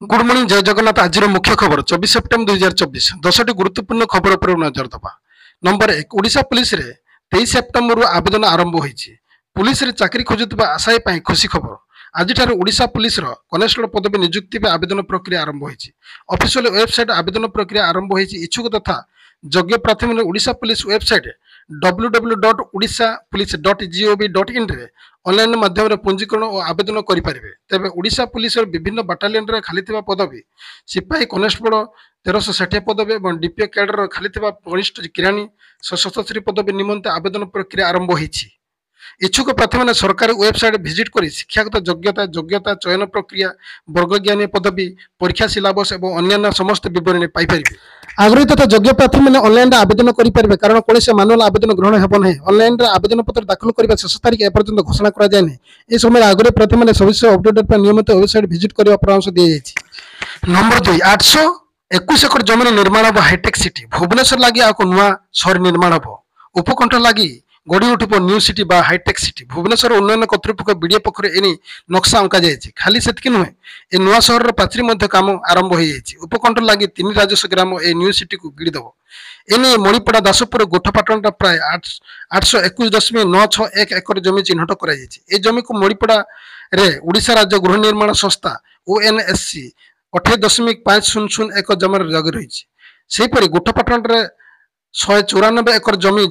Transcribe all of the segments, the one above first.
Good morning जय जगन्नाथ। आज मुख्य खबर 24 सेप्टेम्बर 2024 10टी गुरुत्वपूर्ण खबर पर नजर दबा। नंबर 1 ओडिशा पुलिस रे 23 सेप्टेम्बर आवेदन आरंभ होईछि। पुलिस रे चाकरी खोजुतबा आशायी पई खुशी खबर। आज ओडिशा पुलिस रो कनेस्टेबल पदवी नियुक्ति पे आवेदन प्रक्रिया आरंभ होईछि। ऑफिशियल वेबसाइट आवेदन प्रक्रिया आरंभ होईछि। इच्छुक तथा योग्य प्रार्थी माने ओडिशा पुलिस वेबसाइट www.odishapolice.gov.in रे ऑनलाइन माध्यम रे पंजीकरण और आवेदन करि परिबे। तेबे ओडिशा पुलिस रो विभिन्न बटालियन रे खाली थिबा पदवी सिपाही कनेस्टेबल 1360 पदवी और डीपीओ कैडर खाली थिबा वरिष्ठ किरानी 770 पदवी निमंते आवेदन प्रक्रिया आरंभ होईछि। इच्छुक प्रार्थी मैंने सरकारी वेबसाइट विजिट कर शिक्षागत योग्यता चयन प्रक्रिया वर्गज्ञानी पदवी परीक्षा सिलेबस और अन्य समस्त विवरणी पाइपर। आग्रही तथा योग्य प्रार्थी मैंने ऑनलाइन आवेदन करेंगे कारण कौन से मानुआल आवेदन ग्रहण हो ना। ऑनलाइन आवेदन पत्र दाखिल करने शेष तारीख एपर्यंत घोषणा कराए। इस समय आग्रही प्रार्थी मैंने सविशेष अपडेट नियमित वेबसाइट विजिट करने परामर्श दी जाएगी। नंबर 2 821 एकर जमीन निर्माण हम हाईटेक सिटी भुवनेश्वर लगी आपको नुआ सहर निर्माण हम उपकंठ लगी गढ़ी उठब न्यू सिटी बा हाईटेक सिटी। भुवनेश्वर उन्नयन कर्तृपक्ष बीडीए पक्ष एने नक्शा अंका जाए। खाली से नुहे ए नुआ सहर प्राचीर काम आरंभ हो जाए। उपकंठ लगी 3 राजस्व ग्राम ए न्यू सिटी को गिड़देव। एने मणिपड़ा दासपुर गोठपाटन प्राय 821.961 एकर जमी चिन्हट कर जमी को मणिपड़ा रे ओडिशा राज्य गृह निर्माण संस्था ONSC 28.500 एक जमार जगह रही। सेहीपरि गोठपाटन 194 एकर जमी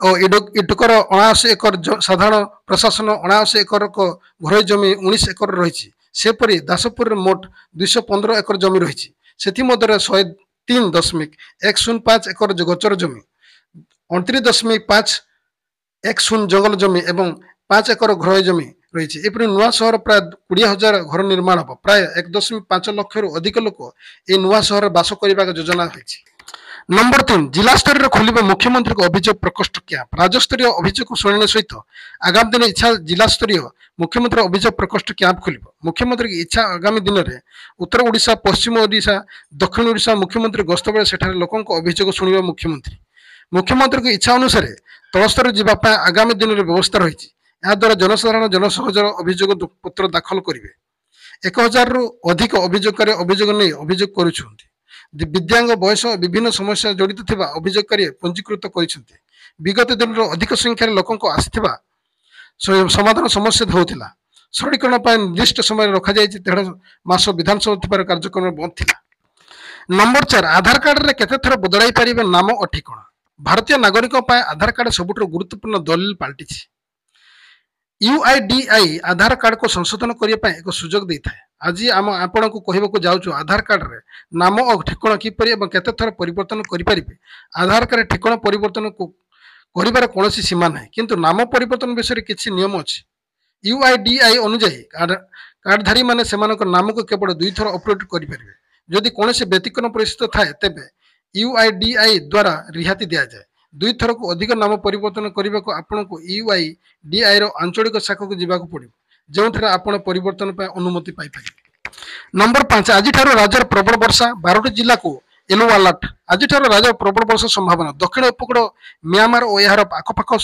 और इटकर 79 एकर साधारण प्रशासन 79 एकर घर जमी 19 एकर रही। सेपरी दासपुर मोट 215 एकर जमी रही। से 103.105 एकर गोचर जमी 29.510 जंगल जमी एवं 5 एकर घर जमी रही। एपरी नुआ सहर प्राय 20,000 घर निर्माण हम प्राय 1.5 लाख रु अधिक लोक ए नुआ सहर बास करने योजना होती। नंबर 3 जिला स्तर खोल मुख्यमंत्री को अभियोग प्रकोष्ठ कैंप राज्यस्तरीय अभियोग शुणाणी सहित आगामी दिन इच्छा जिला स्तरीय मुख्यमंत्री अभियोग प्रकोष्ठ कैंप खोल। मुख्यमंत्री की इच्छा आगामी दिन में उत्तर ओडिशा पश्चिम ओडिशा दक्षिण ओडिशा मुख्यमंत्री गस्त बेले सेठारे लोकों अभियोग शुणा। मुख्यमंत्री की इच्छा अनुसार तलस्तर जावाई आगामी दिन में व्यवस्था रही। याद्वारा जनसाधारण जनसहजर अभियोग पत्र दाखल करेंगे। 1000 रु अधिक अभियोगकारी अभियोग नहीं अभियोग करुछन्ति। दिव्यांग बयस विभिन्न समस्या जड़ित थिबा अभियोगकारी पंजीकृत करिसेंति। विगत दिन अधिक संख्यार लोकों आसिथिबा समाधान समस्या होतिला। सरलीकरण पर निर्दिष्ट समय रखा जाय 1.5 मास विधानसभा थिबार कार्यक्रम बंद थिला। नंबर 4 आधार कार्ड रे केते थर बदलाई परिबे नाम और ठिकाना। भारतीय नागरिक पाए आधार कार्ड सबुठ गुरुत्वपूर्ण दलिल पाल्टिछि। UIDAI आधार कार्ड को संशोधन करने एक सुजोग देता है। आज आम आपण को कहवाक जाऊँ आधार कार्ड रे नाम और ठिकाना किपर केते थर परिवर्तन करें। आधार कार्ड ठिकाना परिवर्तन कर कौन सीमा ना किंतु नाम परिवर्तन विषय किसी नियम अच्छी। UIDAI अनुजाई कार्डधारी मैंने से नाम को केवल 2 थर अपडेट करेंगे। जदि कौन व्यतिक्रम परिस्थिति थाए तेबे UIDAI द्वारा रिहाती दि जाए। 2 थर को अधिक नाम परिवर्तन करने को आपन को UIDAI रो आंचलिक शाखा को जीवा पड़ो जो आपण परिवर्तन अनुमति पाइपर। नंबर 5 आज राज्य प्रबल वर्षा 12टी जिला को येलो अलर्ट। आज राज्य प्रबल वर्षा संभावना दक्षिण उपकूल म्यांमार और यार आखपाख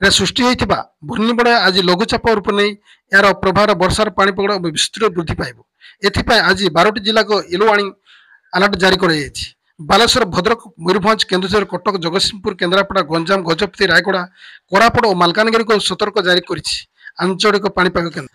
सृष्टि होता घूर्णिबलय आज लघुचाप रूप नहीं यार प्रभाव वर्षार पाणीपाग विस्तृत वृद्धि पाइब। एथिपाई आज 12टी जिला को येलो वार्निंग अलर्ट जारी कर बालेश्वर भद्रक मयूरभंज केन्दुझर कटक जगतसिंहपुर केन्द्रापड़ा गंजाम गजपति रायगड़ा कोरापुट और मालकानगिरी को सतर्क जारी करिछि आंचलिक पाणीपाग केन्द्र।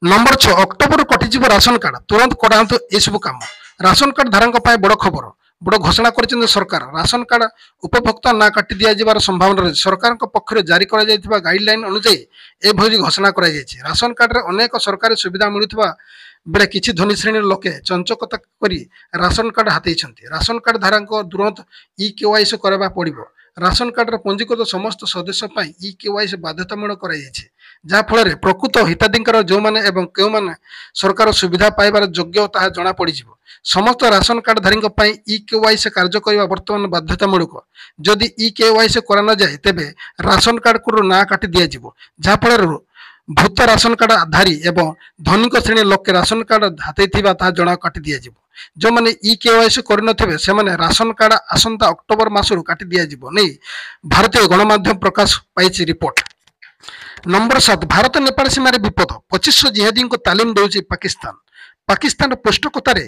नंबर 6 अक्टोबर कटिजिव राशन कार्ड तुरंत कढ़ातु यू कम। राशन कार्ड धारक बड़ खबर बड़ घोषणा कर सरकार। राशन कार्ड उपभोक्ता ना काटी दिजार संभावना रही। सरकार पक्ष जारी गाइडलाइन अनुजाई एभली घोषणा कर राशन कार्ड रे अनेक सरकारी सुविधा मिलुवा बेले किछि धनी श्रेणी लोके चंचकता करी राशन कार्ड हाथी। राशन कार्ड धारक तुरंत EKYC करवा पड़ो। राशन कार्ड पंजीकृत समस्त सदस्य EKYC बाध्यतामूलक कराफल प्रकृत हिताधिकार जो मैंने क्यों मैंने सरकार सुविधा पाइबार योग्य ताहा जना पड़। समस्त राशन कार्ड धारी EKYC कार्य करने बर्तमान बाध्यतामूलक। जदि EKYC करा जाए तेबे राशन कार्ड को ना काटी दि जाफल भूत राशन कार्ड धारी एवं धनिक श्रेणी लोके राशन कार्ड हाथी जना काटी दि जो मैंने EKYC करे से राशन कार्ड आसंता अक्टोबर मासरू काटी दि नहीं भारतीय गणमाध्यम प्रकाश पाई रिपोर्ट। नंबर 7 भारत नेपाल सीमार विपद 2500 जिहादी को तालीम देउछि पाकिस्तान। ପାକିସ୍ତାନର ପୃଷ୍ଠକତାରେ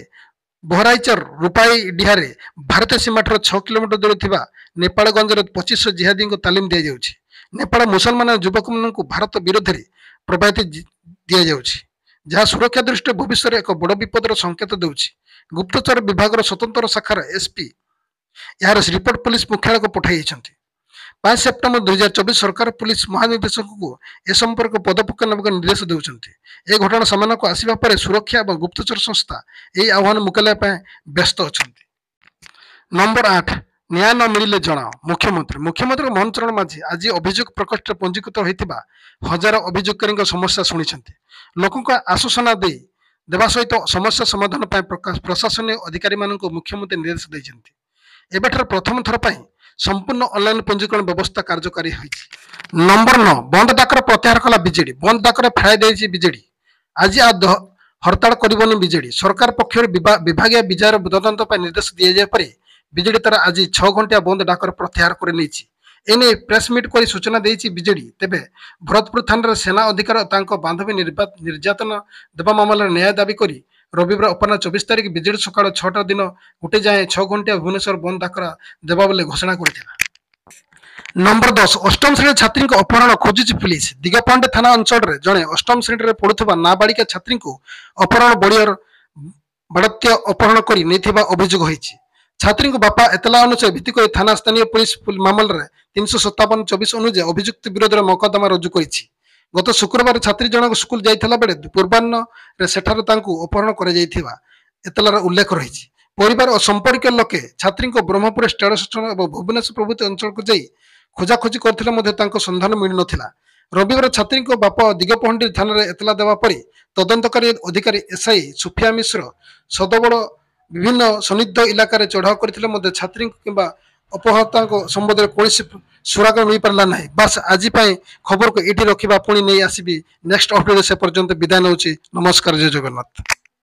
ବହରାଇଚର ରୂପାଇ ଡିହାରେ ଭାରତୀୟ ସୀମାଠାରୁ 6 କିଲୋମିଟର ଦୂରରେ ଥିବା ନେପାଳଗଞ୍ଜରେ 2500 ଜିହାଦୀଙ୍କୁ ତାଲିମ ଦିଆଯାଉଛି। ନେପାଳ ମୁସଲମାନ ଯୁବକମାନଙ୍କୁ ଭାରତ ବିରୋଧରେ ପ୍ରଭାବିତ ଦିଆଯାଉଛି, ଯାହା ସୁରକ୍ଷା ଦୃଷ୍ଟିରୁ ଭବିଷ୍ୟତରେ ଏକ ବଡ଼ ବିପଦର ସଂକେତ ଦେଉଛି। ଗୁପ୍ତଚର ବିଭାଗର ସ୍ୱତନ୍ତ୍ର ଶାଖାର ଏସ୍ପି ଏହାର ରିପୋର୍ଟ ପୁଲିସ ମୁଖ୍ୟାଳୟକୁ ପଠାଇଛନ୍ତି। 5 ସେପ୍ଟେମ୍ବର 2024 ସରକାର ପୁଲିସ ମହାନିର୍ଦ୍ଦେଶକଙ୍କୁ ଏ ସମ୍ପର୍କରେ ପଦକ୍ଷେପ ନେବାକୁ ନିର୍ଦ୍ଦେଶ ଦେଉଛନ୍ତି। ଏ ଘଟଣା ସାମ୍ନାକୁ ଆସିବା ପରେ ସୁରକ୍ଷା ଏବଂ ଗୁପ୍ତଚର ସଂସ୍ଥା ଏହି ଆହ୍ୱାନ ମୁକାବିଲା ପାଇଁ ବ୍ୟସ୍ତ ଅଛନ୍ତି। ନମ୍ବର 8 ନ୍ୟାୟ ନ ମିଳିଲେ ଜଣାଅ। ମୁଖ୍ୟମନ୍ତ୍ରୀ ମୋହନ ଚରଣ ମାଝୀ ଆଜି ଅଭିଯୋଗ ପ୍ରକୋଷ୍ଠରେ ପଞ୍ଜୀକୃତ ହୋଇଥିବା ହଜାର ଅଭିଯୋଗକାରୀଙ୍କ ସମସ୍ୟା ଶୁଣିଛନ୍ତି। ଲୋକଙ୍କ ଆଶ୍ୱାସନା ଦେବା ସହିତ ସମସ୍ୟା ସମାଧାନ ପାଇଁ ପ୍ରଶାସନିକ ଅଧିକାରୀମାନଙ୍କୁ ମୁଖ୍ୟମନ୍ତ୍ରୀ ନିର୍ଦ୍ଦେଶ ଦେଇଛନ୍ତି। ଏବେଠାରୁ ପ୍ରଥମ ଥର ପାଇଁ ସମ୍ପୂର୍ଣ୍ଣ ଅନଲାଇନ ପଞ୍ଜୀକରଣ ବ୍ୟବସ୍ଥା କାର୍ଯ୍ୟକାରୀ ହୋଇଛି। ନମ୍ବର 9 ବନ୍ଦ ଡାକରା ପ୍ରତ୍ୟାହାର କଲା ବିଜେଡି। ବନ୍ଦ ଡାକରା ଫେରାଇ ଦେଇଛି ବିଜେଡି। ଆଜି ହରତାଳ କରିବନି ବିଜେଡି। ସରକାର ପକ୍ଷରୁ ବିଭାଗୀୟ ବିଜୟର ତଦନ୍ତ ପାଇଁ ନିର୍ଦ୍ଦେଶ ଦିଆଯିବା ପରେ ବିଜେଡି ତାର ଆଜି 6 ଘଣ୍ଟିଆ ବନ୍ଦ ଡାକରା ପ୍ରତ୍ୟାହାର କରି ନେଇଛି। ଏନେଇ ପ୍ରେସମିଟ୍ କରି ସୂଚନା ଦେଇଛି ବିଜେଡି। ତେବେ ଭରତପୁର ଥାନାରେ ସେନା ଅଧିକାରୀ ତାଙ୍କ ବାନ୍ଧବୀ ନିର୍ଯାତନା ଦେବା ମାମଲାରେ ନ୍ୟାୟ ଦାବି କରି ରବିବାର ଅପରାହ୍ନ 24 ତାରିଖ ବିଜେଡି ସକାଳ 6ଟା ଦିନ 1 ଯାଏଁ 6 ଘଣ୍ଟିଆ ଭୁବନେଶ୍ୱର ବନ୍ଦ ଡାକରା ଦେବା ବୋଲି ଘୋଷଣା କରିଥିଲା। ନମ୍ବର 10 ଅଷ୍ଟମ ଶ୍ରେଣୀ ଛାତ୍ରୀଙ୍କ ଅପହରଣ ଖୋଜୁଛି ପୁଲିସ। ଦିଗପହଣ୍ଡି ଥାନା ଅଞ୍ଚଳରେ ଜଣେ ଅଷ୍ଟମ ଶ୍ରେଣୀରେ ପଢୁଥିବା ନାବାଳିକା ଛାତ୍ରୀଙ୍କୁ ଅପହରଣ ବାଡ଼ତ୍ୟ ଅପହରଣ କରି ନେଇଥିବା ଅଭିଯୋଗ ହୋଇଛି। ଛାତ୍ରୀଙ୍କ ବାପା ଏତଲା ଅନୁସାରେ ଭିତ୍ତି କରି ଥାନା ସ୍ଥାନୀୟ ପୁଲିସ ମାମଲାରେ 357/24 ଅନୁଯାୟୀ ଅଭିଯୁକ୍ତ ବିରୋଧରେ ମୋକଦ୍ଦମା ରୁଜୁ କରିଛି। ଗତ ଶୁକ୍ରବାର ଛାତ୍ରୀ ଜଣକ ସ୍କୁଲ ଯାଇଥିଲା ବେଳେ ପୂର୍ବାହ୍ନରେ ସେଠାରେ ତାଙ୍କୁ ଅପହରଣ କରାଯାଇଥିବା ଏତଲାରେ ଉଲ୍ଲେଖ ରହିଛି। ପରିବାର ଓ ସମ୍ପର୍କୀୟ ଲୋକେ ଛାତ୍ରୀଙ୍କ ବ୍ରହ୍ମପୁର ଷ୍ଟେସନ ଏବଂ ଭୁବନେଶ୍ୱର ପ୍ରଭୃତି ଅଞ୍ଚଳକୁ ଯାଇ ଖୋଜାଖୋଜି କରିଥିଲେ ମଧ୍ୟ ତାଙ୍କ ସନ୍ଧାନ ମିଳିନଥିଲା। ରବିବାର ଛାତ୍ରୀଙ୍କ ବାପା ଦିଗପହଣ୍ଡି ଥାନାରେ ଏତଲା ଦେବା ପରେ ତଦନ୍ତକାରୀ ଅଧିକାରୀ ଏସ୍ଆଇ ସୁଫିଆ ମିଶ୍ର ସଦବଳ ବିଭିନ୍ନ ସନ୍ନିଗ୍ଧ ଇଲାକାରେ ଚଢ଼ାଉ କରିଥିଲେ ମଧ୍ୟ ଛାତ୍ରୀଙ୍କ କିମ୍ବା ଅପହର୍ତ୍ତାଙ୍କ ସମ୍ବନ୍ଧରେ କୌଣସି ସୁରାଗ ମିଳିପାରିଲା ନାହିଁ। ବାସ୍ ଆଜି ପାଇଁ ଖବରକୁ ଏଇଠି ରଖିବା, ପୁଣି ନେଇ ଆସିବି ନେକ୍ସଟ ଅପଡେଟ୍। ସେ ପର୍ଯ୍ୟନ୍ତ ବିଦାୟ ନେଉଛି। ନମସ୍କାର, ଜୟ ଜଗନ୍ନାଥ।